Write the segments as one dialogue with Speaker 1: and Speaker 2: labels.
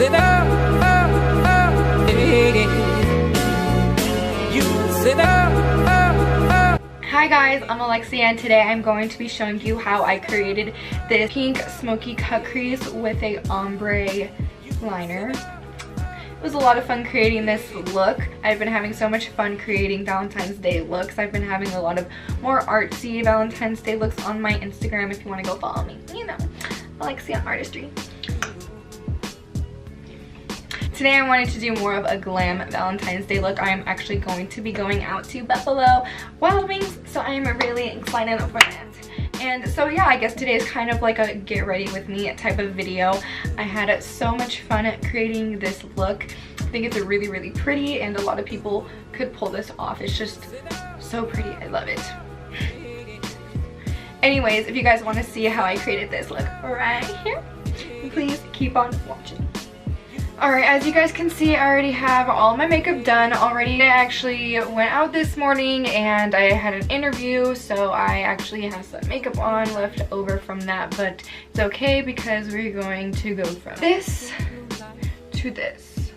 Speaker 1: said, you said,
Speaker 2: Hi guys, I'm Alexia and today I'm going to be showing you how I created this pink smoky cut crease with a ombre liner. It was a lot of fun creating this look. I've been having so much fun creating Valentine's Day looks. I've been having a lot of more artsy Valentine's Day looks on my Instagram if you want to go follow me. You know, Alexia Artistry. Today I wanted to do more of a glam Valentine's Day look. I am actually going to be going out to Buffalo Wild Wings, so I am really excited for that. And so yeah, I guess today is kind of like a get ready with me type of video. I had so much fun at creating this look. I think it's really, really pretty and a lot of people could pull this off. It's just so pretty. I love it. Anyways, if you guys want to see how I created this look right here, please keep on watching. Alright, as you guys can see, I already have all my makeup done already. I actually went out this morning and I had an interview, so I actually have some makeup on left over from that, but it's okay because we're going to go from this to this.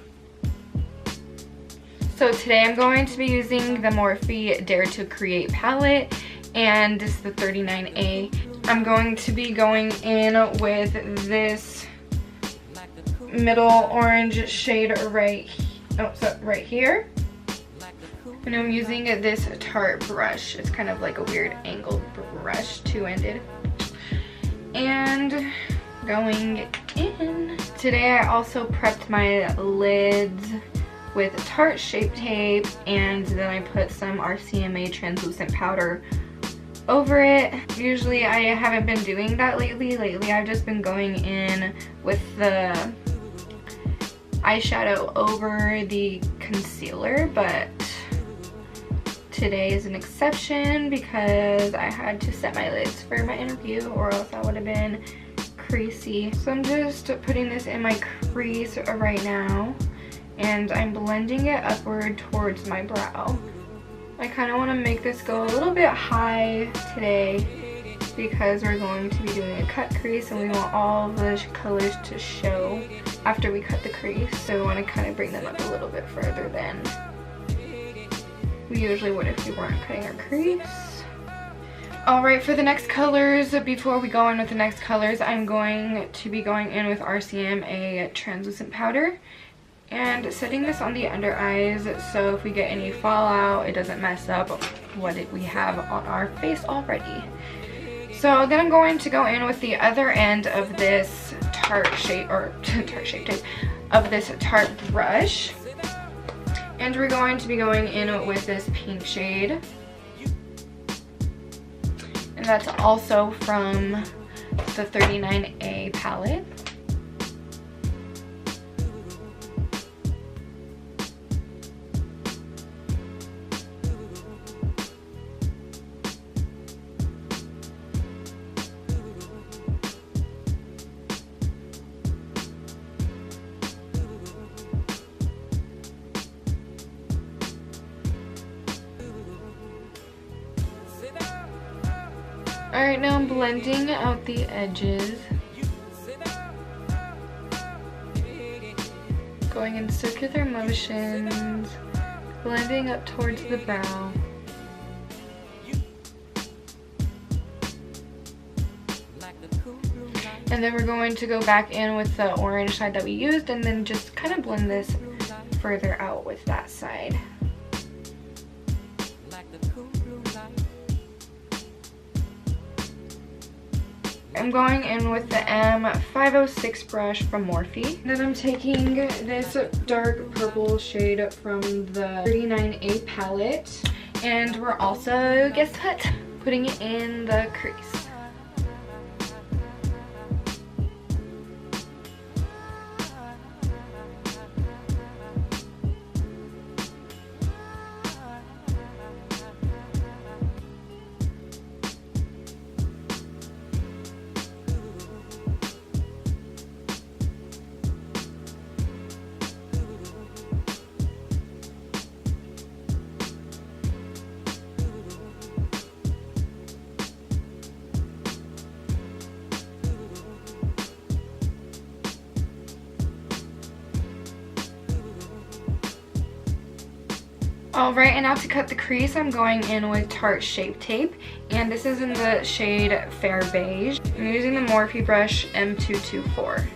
Speaker 2: So today I'm going to be using the Morphe Dare to Create palette, and this is the 39A. I'm going to be going in with this middle orange shade right here, and I'm using this Tarte brush. It's kind of like a weird angled brush, two-ended, and going in. Today I also prepped my lids with Tarte Shape Tape, and then I put some RCMA translucent powder over it. Usually I haven't been doing that lately. I've just been going in with the eyeshadow over the concealer, but today is an exception because I had to set my lids for my interview or else I would have been creasy. So I'm just putting this in my crease right now and I'm blending it upward towards my brow. I kind of want to make this go a little bit high today because we're going to be doing a cut crease and we want all the colors to show after we cut the crease, so we want to kind of bring them up a little bit further than we usually would if we weren't cutting our crease. Alright, for the next colors, before we go in with the next colors, I'm going to be going in with RCMA translucent powder and setting this on the under eyes so if we get any fallout, it doesn't mess up what we have on our face already. So then I'm going to go in with the other end of this Tarte Shape Tape of this Tarte brush, and we're going to be going in with this pink shade, and that's also from the 39A palette. Alright, now I'm blending out the edges. Going in circular motions, blending up towards the brow. And then we're going to go back in with the orange side that we used and then just kind of blend this further out with that side. I'm going in with the M506 brush from Morphe. Then I'm taking this dark purple shade from the 39A palette. And we're also, guess what? Putting it in the crease. Alright, and now to cut the crease, I'm going in with Tarte Shape Tape, and this is in the shade Fair Beige. I'm using the Morphe brush M224.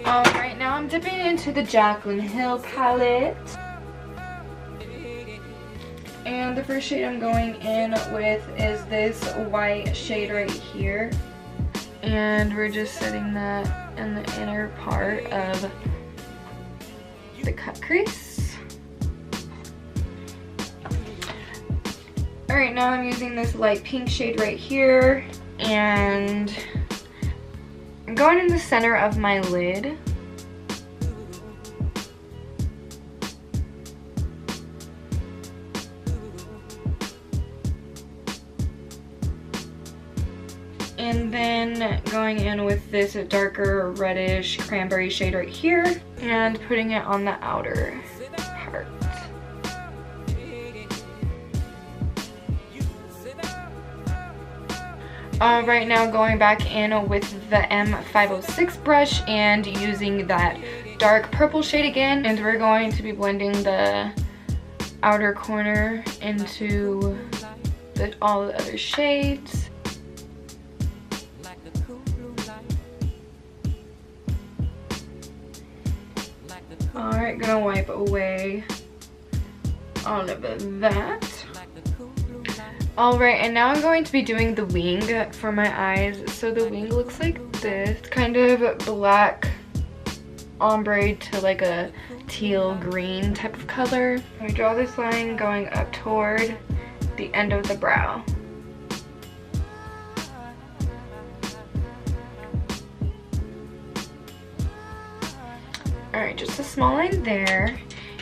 Speaker 2: Alright, now I'm dipping into the Jaclynhill palette. And the first shade I'm going in with is this white shade right here. And we're just setting that in the inner part of the cut crease. Alright, now I'm using this light pink shade right here. And I'm going in the center of my lid. And then going in with this darker reddish cranberry shade right here and putting it on the outer part. Right now going back in with the M506 brush and using that dark purple shade again, and we're going to be blending the outer corner into all the other shades. Alright, gonna wipe away all of that. Alright, and now I'm going to be doing the wing for my eyes. So the wing looks like this, kind of black ombre to like a teal green type of color. I draw this line going up toward the end of the brow. Alright, just a small line there.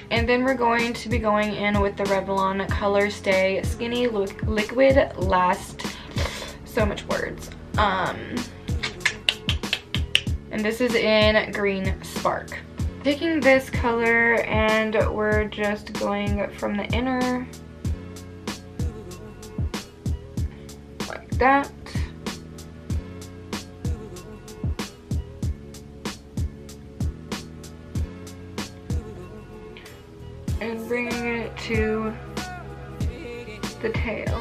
Speaker 2: And then we're going to be going in with the Revlon Color Stay Skinny Liquid Last, so much words. And this is in Green Spark. Taking this color and we're just going from the inner, like that. And bringing it to the tail.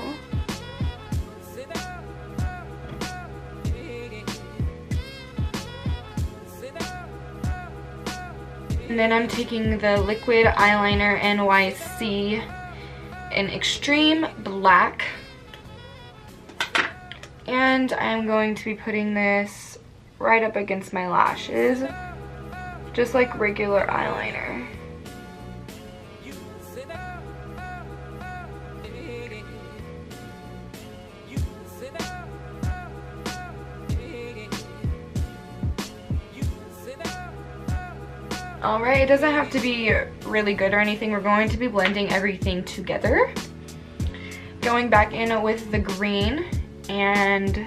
Speaker 2: And then I'm taking the liquid eyeliner NYC in Extreme Black. And I'm going to be putting this right up against my lashes, just like regular eyeliner. Alright, it doesn't have to be really good or anything. We're going to be blending everything together. Going back in with the green and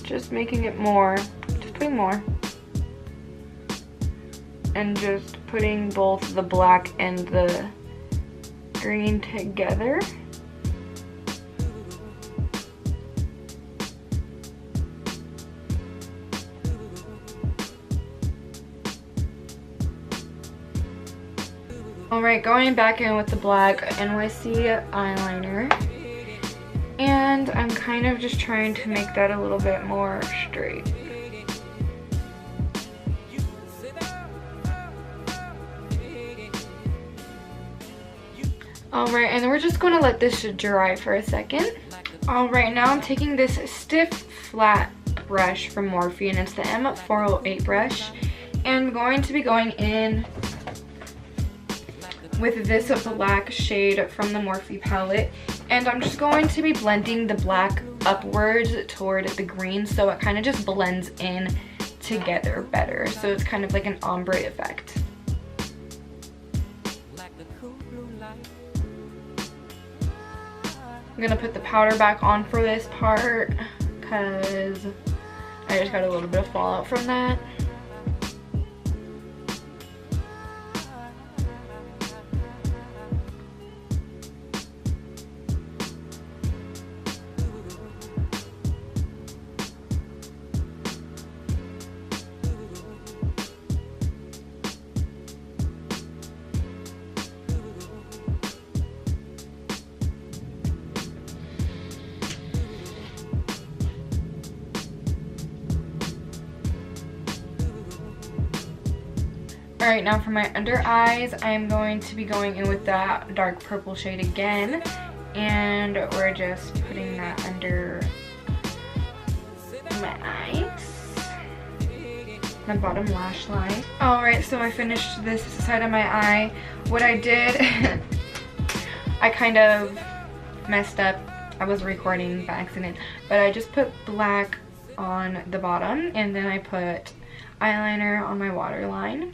Speaker 2: just making it more, just putting more. And just putting both the black and the green together. Alright, going back in with the black NYC eyeliner. And I'm kind of just trying to make that a little bit more straight. Alright, and we're just going to let this dry for a second. Alright, now I'm taking this stiff flat brush from Morphe, and it's the M408 brush. And I'm going to be going in with this black shade from the Morphe palette, and I'm just going to be blending the black upwards toward the green so it kind of just blends in together better, so it's kind of like an ombre effect. I'm gonna put the powder back on for this part because I just got a little bit of fallout from that. Alright, now for my under eyes, I'm going to be going in with that dark purple shade again. And we're just putting that under my eyes. My bottom lash line. Alright, so I finished this side of my eye. What I did, I kind of messed up. I was recording by accident. But I just put black on the bottom. And then I put eyeliner on my waterline.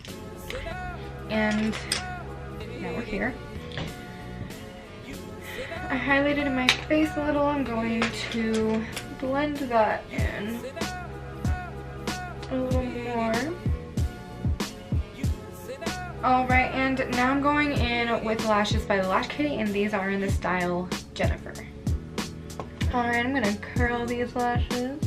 Speaker 2: And now we're here. I highlighted my face a little. I'm going to blend that in a little more. Alright, and now I'm going in with lashes by Lash Kitty, and these are in the style Jennifer. Alright, I'm gonna curl these lashes.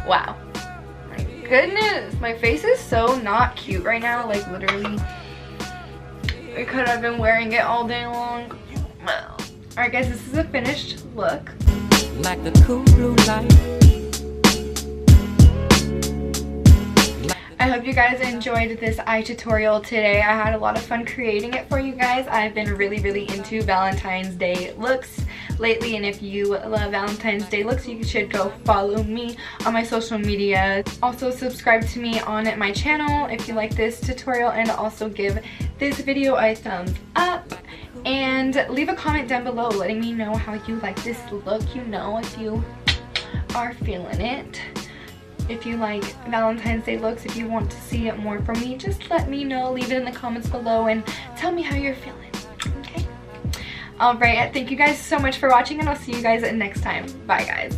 Speaker 2: Wow. My goodness. My face is so not cute right now. Like, literally. Because I've been wearing it all day long. Alright, guys. This is a finished look. Like the cool blue light. I hope you guys enjoyed this eye tutorial today. I had a lot of fun creating it for you guys. I've been really into Valentine's Day looks lately, and if you love Valentine's Day looks, you should go follow me on my social media. Also subscribe to me on my channel if you like this tutorial, and also give this video a thumbs up and leave a comment down below letting me know how you like this look, you know, if you are feeling it. If you like Valentine's Day looks, if you want to see it more from me, just let me know. Leave it in the comments below and tell me how you're feeling, okay? Alright, thank you guys so much for watching, and I'll see you guys next time. Bye, guys.